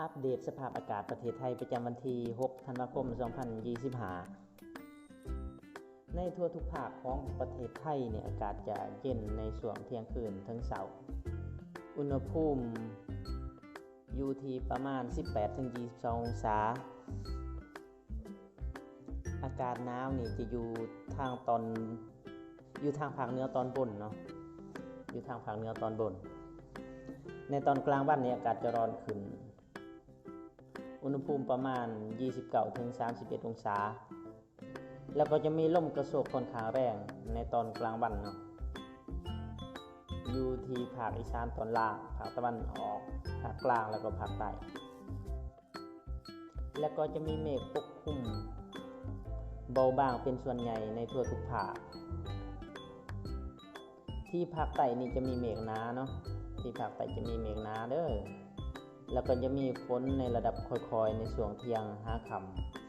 อัปเดตสภาพอากาศประเทศไทยประจำวันที่ 6 ธันวาคม 2025 ในทั่วทุกภาคของประเทศไทยเนี่ยอากาศจะเย็นในช่วงเที่ยงคืนถึงเช้าอุณหภูมิอยู่ที่ประมาณ 18-22 องศาอากาศหนาวนี่จะอยู่ทางภาคเหนือตอนบนเนาะอยู่ทางภาคเหนือตอนบนในตอนกลางวันเนี่ยอากาศจะร้อนขึ้นอุณหภูมิประมาณ 29-31 องศาแล้วก็จะมีลมกระโชกค่อนข้างแรงในตอนกลางวันเนาะอยู่ที่ภาคอีสานตอนล่างภาคตะวันออกภาคกลางแล้วก็ภาคใต้แล้วก็จะมีเมฆปกคลุมเบาบางเป็นส่วนใหญ่ในทั่วทุกภาคที่ภาคใต้นี่จะมีเมฆหนาเนาะที่ภาคใต้จะมีเมฆหนาเด้อแล้วก็จะมีฝนในระดับค่อยๆในช่วงเที่ยงหาค่ำ